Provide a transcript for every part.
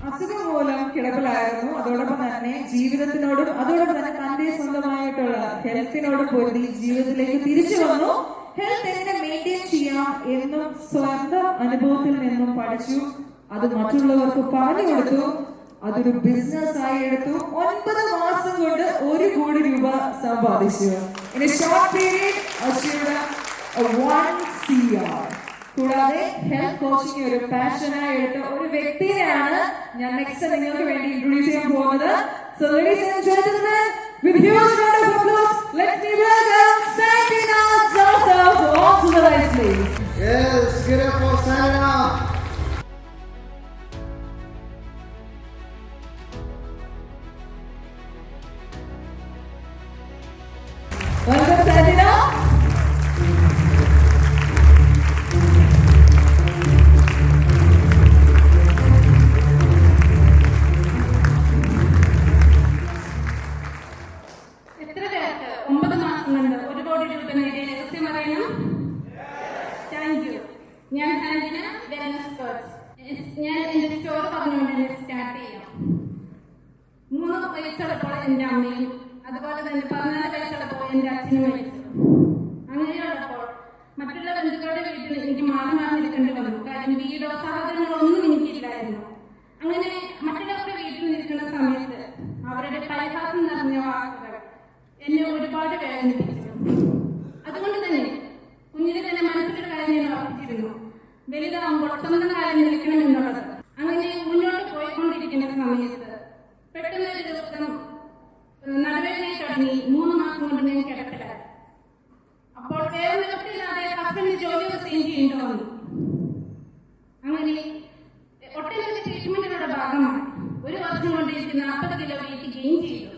അസുഖം മൂലം കിടപ്പിലായിരുന്നു. അതോടൊപ്പം തന്നെ ജീവിതത്തിനോടും അതോടൊപ്പം തന്നെ തന്റെ സ്വന്തമായിട്ടുള്ള ഹെൽത്തിനോടും പൊരുതി ജീവിതത്തിലേക്ക് തിരിച്ചു വന്നു. ഹെൽത്ത് എങ്ങനെ മെയിൻറ്റെയിൻ ചെയ്യാം എന്നും സ്വന്തം അനുഭവത്തിൽ നിന്നും പഠിച്ചു. അത് മറ്റുള്ളവർക്ക് പറഞ്ഞു കൊടുത്തു. അതൊരു ബിസിനസ് ആയി എടുത്തു. 9 മാസം കൊണ്ട് 1 കോടി രൂപ സമ്പാദിച്ചു. In A short period achieved 1 CR. കൂടാതെ ഹെൽത്ത് കോച്ചിങ് ഒരു പാഷനായി എടുത്ത ഒരു വ്യക്തിയെയാണ് ഞാൻ നെക്സ്റ്റ് നിങ്ങൾക്ക് വേണ്ടി ഇൻട്രൊഡ്യൂസ് ചെയ്യാൻ പോകുന്നത്. So ladies and gentlemen, with huge round of applause, let me welcome Santina Joseph onto the rise, please. Yes, get up for Santina. Welcome Santina. ഞാൻ സാന്റിന വെൽനസ് കോച്ച്. ഞാൻ എന്റെ സ്റ്റോർ പറഞ്ഞുകൊണ്ട് സ്റ്റാർട്ട് ചെയ്യാം. 3 വയസ്സുള്ളപ്പോൾ എന്റെ അമ്മയും അതുപോലെ തന്നെ 14 വയസ്സുള്ളപ്പോൾ എന്റെ അച്ഛനും മരിച്ചു. അങ്ങനെയുള്ളപ്പോൾ മറ്റുള്ള ബന്ധുക്കളുടെ വീട്ടിൽ എനിക്ക് മാറി മാറി നിൽക്കേണ്ടി വന്നു. കാര്യം വീടോ സഹോദരങ്ങളോ ഒന്നും എനിക്കില്ലായിരുന്നു. അങ്ങനെ മറ്റുള്ളവരുടെ വീട്ടിൽ നിൽക്കുന്ന സമയത്ത് അവരുടെ പരിഹാസം നിറഞ്ഞ വാക്കുകൾ എന്നെ ഒരുപാട് വേദനിപ്പിച്ചു. അതുകൊണ്ട് തന്നെ കുഞ്ഞിനെ തന്നെ മനസ്സിലൊരു കാര്യം ഞാൻ ഓർമ്മിച്ചിരുന്നു, വലുതാകുമ്പോൾ സ്വന്തം കാലം നിൽക്കണമെന്നുള്ളത്. അങ്ങനെ മുന്നോട്ട് പോയിക്കൊണ്ടിരിക്കുന്ന സമയത്ത് പെട്ടെന്ന് ഒരു ദിവസം നടുവേദനയെ തുടങ്ങി 3 മാസം കൊണ്ട് ഞാൻ കിടപ്പിലായി. അപ്പോൾ വേറെ നിവൃത്തിയില്ലാതെ ഹസ്ബൻഡ് ജോലി റിസൈൻ ചെയ്യേണ്ടി വന്നു. അങ്ങനെ ഒട്ടനവധി ട്രീറ്റ്മെന്റുകളുടെ ഭാഗമായി 1 വർഷം കൊണ്ട് എനിക്ക് 40 കിലോ വെയിറ്റ് ഗെയിൻ ചെയ്തു.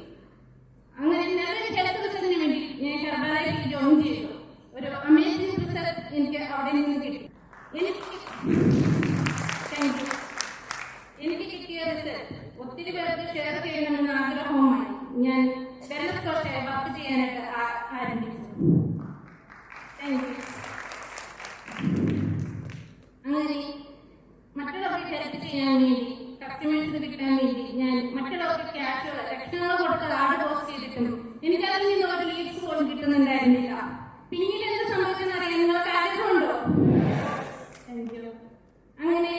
അങ്ങനെ നല്ലൊരു ഹെൽത്ത് റിസൾട്ടിന് വേണ്ടി ഞാൻ കർബാലയിൽ ജോയിൻ ചെയ്തു. ഒരു അമേസിംഗ് റിസൾട്ട് എനിക്ക് അവിടെ നിന്ന് കിട്ടി. എനിക്ക് കിട്ടിയ റിസൾട്ട് ഒത്തിരി പേർക്ക് ഷെയർ ചെയ്യണമെന്ന ആഗ്രഹവുമായി ഞാൻ വെൽനസ് കോച്ചായി വർക്ക് ചെയ്യാനായിട്ട് ആരംഭിച്ചു. അങ്ങനെ മറ്റുള്ളവർക്ക് ഹെൽപ്പ് ചെയ്യാൻ വേണ്ടി, കസ്റ്റമേഴ്സിന് കിട്ടാൻ വേണ്ടി ഞാൻ മറ്റുള്ളവർക്ക് ക്യാഷ് ലക്ഷങ്ങൾ കൊടുത്ത് ആഡ് പോസ്റ്റ് ചെയ്തിട്ടും എനിക്ക് അതിൽ നിന്ന് ഒരു ലീഡ്സ് പോലും കിട്ടുന്നുണ്ടായിരുന്നില്ല. പിന്നീട് എന്ത് സംഭവിച്ചെന്ന് അറിയാൻ നിങ്ങൾക്ക് ആഗ്രഹമുണ്ടോ? അങ്ങനെ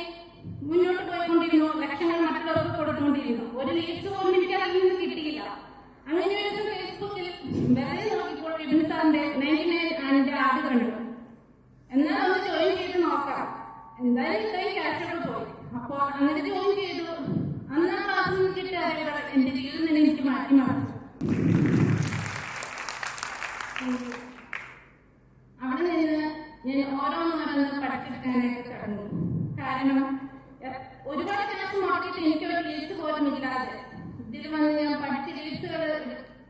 മുന്നോട്ട് പോയിക്കൊണ്ടിരുന്നു. ലക്ഷങ്ങൾ മറ്റുള്ളവർക്ക് കൊടുത്തുകൊണ്ടിരുന്നു. ഒരു ലീഡ്സ് പോലും എനിക്ക് അതിൽ നിന്ന് കിട്ടിയില്ല. അങ്ങനെ ഒരു ഫേസ്ബുക്കിൽ വെറുതെ നോക്കിയപ്പോൾ വിപിൻ സാറിന്റെ 99 ആൻഡ് ആഡ് കണ്ടു. എന്നാൽ ഒന്ന് ജോയിൻ ചെയ്ത് നോക്കാം, എന്തായാലും ഇത്രയും ക്യാഷുകൾ പോയി. അപ്പോൾ അങ്ങനെ ജോയിൻ ചെയ്തു. അന്ന് ആ ക്ലാസ്സിൽ നിന്ന് കിട്ടിയ അറിവുകൾ എന്റെ ജീവിതം തന്നെ എനിക്ക് മാറ്റി മറിച്ചു. അവിടെ നിന്ന് ഞാൻ ഓരോന്നോരോന്ന് പഠിച്ചെടുക്കാനായിട്ട് തുടങ്ങി. കാരണം ഒരുപാട് ക്ലാസ് നോക്കിയിട്ട് എനിക്ക് ഒരു ലീഡ്സ് പോലും ഇല്ലാതെ ഇതിൽ വന്ന് ഞാൻ പഠിച്ച ലീഡ്സുകൾ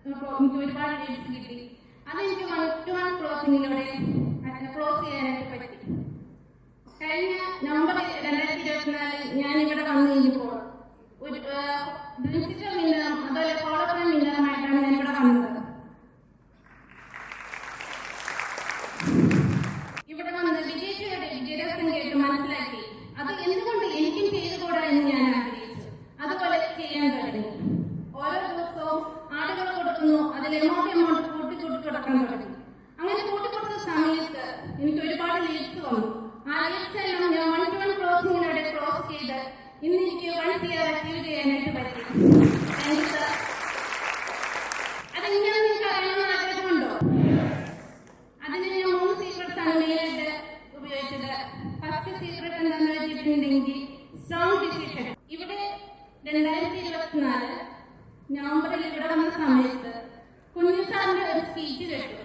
എനിക്ക് ഒരുപാട് ലീഡ്സ് കിട്ടി. അതെനിക്ക് 1-to-1 ക്ലോസിങ്ങിലൂടെ ക്ലോസ് ചെയ്യാനായിട്ട് പറ്റി. കഴിഞ്ഞ നവംബർ 2024 ഞാൻ ഇവിടെ വന്നു കഴിഞ്ഞപ്പോൾ ഒരു പ്രിൻസിപ്പൽ മിന്നറും അതുപോലെ കോളഫ്രം മിന്നറുമായിട്ടാണ് ഞാൻ ഇവിടെ വന്നത്. ഇവിടെ വന്ന് വിജയിച്ചവരുടെ വിജയരസം കേട്ട് മനസ്സിലാക്കി അത് എന്തുകൊണ്ട് എനിക്കും ചെയ്തുകൂടാ എന്ന് ഞാൻ ആഗ്രഹിച്ചു. അതുപോലെ ചെയ്യാൻ തുടങ്ങി. ഓരോ ദിവസവും ആടുകൾ കൊടുക്കുന്നു, അതിൽ എമൗണ്ട് കൂട്ടിക്കൂട്ടി കൊടുക്കാൻ തുടങ്ങി. അങ്ങനെ കൂട്ടിക്കൊടുത്ത സമയത്ത് എനിക്ക് ഒരുപാട് ലീഡ്സ് വന്നു. ആ ലീഡ്സ് എല്ലാം ഞാൻ 1-to-1 ക്ലോസിങ്ങിലൂടെ ക്ലോസ് ചെയ്ത് ഇന്ന് എനിക്ക് 1 CR അച്ചീവ് ചെയ്യാനായിട്ട് പറ്റി. അതെങ്ങനെ നിങ്ങൾക്ക് അറിയണമെന്ന് ആഗ്രഹമുണ്ടോ? അതിന് ഞാൻ 3 സീക്രട്സ് ആണ് മെയിനായിട്ട് ഉപയോഗിച്ചത്. ഫസ്റ്റ് സീക്രട്ട് എന്താണെന്ന് വെച്ചിട്ടുണ്ടെങ്കിൽ സ്ട്രോങ് ഡിസിഷൻ. ഇവിടെ 2024 നവംബറിൽ ഇവിടെ വന്ന സമയത്ത് കുഞ്ഞു സാറിന്റെ ഒരു സ്പീച്ച് കേട്ടു.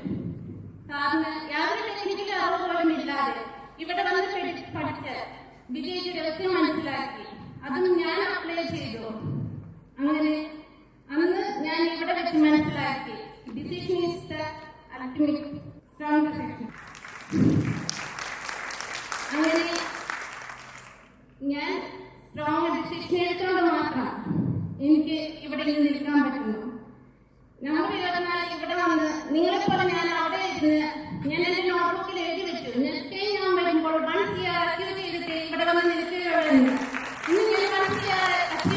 സാറിന് യാതൊരു ടെക്നിക്കൽ അറിവ് പോലും ഇല്ലാതെ ഇവിടെ വന്ന് പഠിച്ച് വിജയിച്ച രഹസ്യം മനസ്സിലാക്കി. അതും ഞാൻ അപ്ലൈ ചെയ്തു. അങ്ങനെ അന്ന് ഞാൻ ഇവിടെ വെച്ച് മനസ്സിലാക്കി decision is the ultimate strong decision. അങ്ങനെ ഞാൻ സ്ട്രോങ് ഡിസിഷൻ എടുത്തുകൊണ്ട് മാത്രം എനിക്ക് ഇവിടെ നിന്ന് നിൽക്കാൻ പറ്റുന്നു. നവംബർ 24 ഇവിടെ വന്ന് നിങ്ങളെപ്പോലെ ഞാൻ അവിടെ ഇരുന്ന് ഞാൻ എന്റെ നോട്ട്ബുക്കിൽ എഴുതി വെച്ചു. നെക്സ്റ്റ് ടൈം ഞാൻ വരുമ്പോൾ 1 CR അച്ചീവ് ചെയ്തിട്ട് ഇവിടെ വന്ന് നിൽക്കുകയുള്ളൂ. ഇന്ന് ഞാൻ 1 CR അച്ചീവ്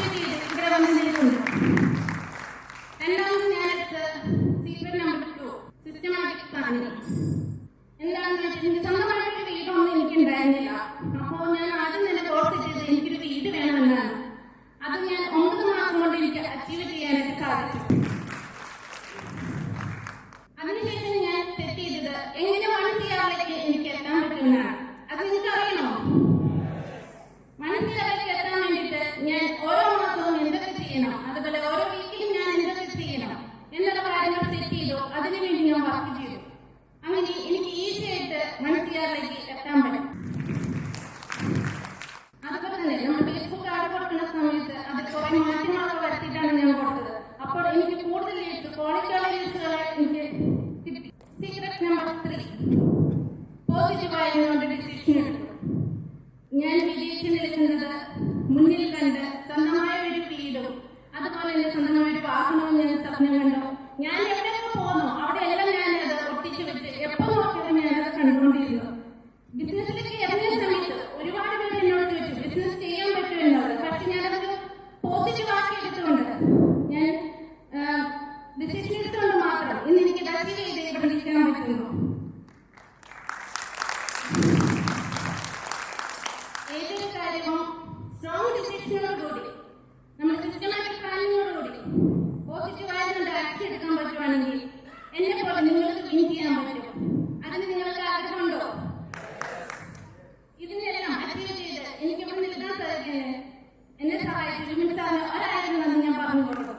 കുറച്ച് മാറ്റങ്ങളൊക്കെ വരുത്തിയിട്ടാണ് ഞാൻ കൊടുത്തത്. അപ്പോൾ എനിക്ക് കൂടുതൽ ലീഡ്സ്, ക്വാളിറ്റിയുള്ള ലീഡ്സുകളെ എനിക്ക് കിട്ടി. സീക്രട്ട് നമ്പർ 3, പോസിറ്റീവായതുകൊണ്ട് ഡിസിഷൻ എടുത്തു. ഞാൻ വിജയിച്ചു നിൽക്കുന്നത് മുന്നിൽ കണ്ട് സ്വന്തമായ ഒരു വീടും അതുപോലെ തന്നെ സ്വന്തമായ ഒരു വാഹനവും ഞാൻ സ്വപ്നം കണ്ടു. ഞാൻ എവിടെയൊക്കെ പോകുന്നു അവിടെ എല്ലാം ഞാനത് ഒട്ടിച്ചു വെച്ച് എപ്പോൾ നോക്കിയാലും ഞാനത് കണ്ടുകൊണ്ടിരുന്നു. ബിസിനസ്സിലേക്ക് ഇറങ്ങിയ സമയത്ത് ഒരുപാട് പേര് എന്നോട് ചോദിച്ചു ബിസിനസ് ചെയ്യാൻ പറ്റുമെന്നത്. പക്ഷെ ഞാനത് പോസിറ്റീവ് ആക്കി എടുത്തുകൊണ്ട് ഞാൻ ഡിസിഷൻ എടുത്തുകൊണ്ട് മാത്രം ഇന്ന് എനിക്ക് അച്ചീവ് ചെയ്ത് പഠിക്കാൻ പറ്റുന്നു. ഏതൊരു കാര്യവും സ്ട്രോങ് ഡിസിഷനോടുകൂടി നമ്മൾ സിസ്റ്റമാറ്റിക് പ്ലാനിങ്ങോടുകൂടി പോസിറ്റീവ് ആയതുകൊണ്ട് ആക്ഷൻ എടുക്കാൻ പറ്റുവാണെങ്കിൽ എന്നെ പോലെ നിങ്ങൾക്ക് വിൻ ചെയ്യാൻ പറ്റും. അതിന് നിങ്ങൾക്ക് ആഗ്രഹമുണ്ടോ? ഇതിനെല്ലാം അച്ചീവ് ചെയ്ത് എനിക്ക് ഇവിടെ നിൽക്കാൻ സാധിക്കുന്നത് എന്നെ സഹായിച്ചു വിമിൻ സാറിന് ഒരായിരം ഞാൻ പറഞ്ഞു കൊടുക്കും.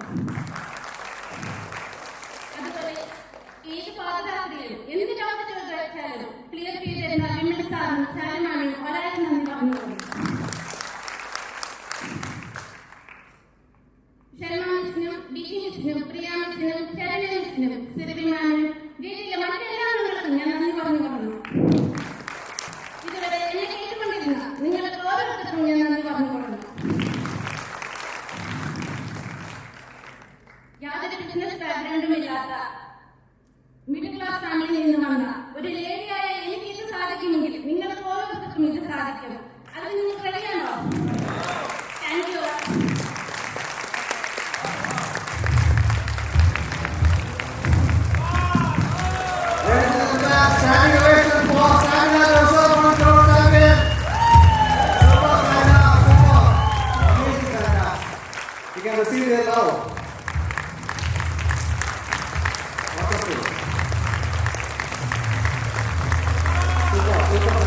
അതുപോലെ ഏത് പാദയാത്രയിലും എന്ത് ഡൗട്ട് ചോദിച്ചാലും ക്ലിയർ ചെയ്ത് തരുന്ന വിമിൻ സാറിനും സാരമാനും ഒരായിരം നന്ദി പറഞ്ഞു കൊടുക്കും. ഷെൽമ മിസ്സിനും, ബിജി മിസ്സിനും, പ്രിയ മിസ്സിനും, ശരണ്യ മിസ്സിനും, സിറിബി മാമിനും, വീട്ടിലെ മറ്റെല്ലാ നിങ്ങൾക്കും ഞാൻ നന്ദി പറഞ്ഞു കൊടുക്കുന്നു. ഇതുവരെ എന്നെ കേട്ടുകൊണ്ടിരുന്ന നിങ്ങൾക്ക് ഓരോരുത്തർക്കും ഞാൻ നന്ദി പറഞ്ഞു കൊടുക്കുന്നു. യാതൊരു ബിസിനസ് ബാക്ക്ഗ്രൗണ്ടും ഇല്ലാത്ത മിഡിൽ ക്ലാസ് ഫാമിലിയിൽ നിന്ന് വന്ന ഒരു ലേഡിയായ എനിക്ക് ഇത് സാധിക്കുമെങ്കിൽ നിങ്ങൾക്ക് ഓരോരുത്തർക്കും ഇത് സാധിക്കും. അത് നിങ്ങൾക്ക് റെഡിയാണോ? Thank you. Standing ovation for Sandra Joseph from Toronto. Super Sandra, super. Amazing Sandra. You can receive their love. Wonderful. Super, super.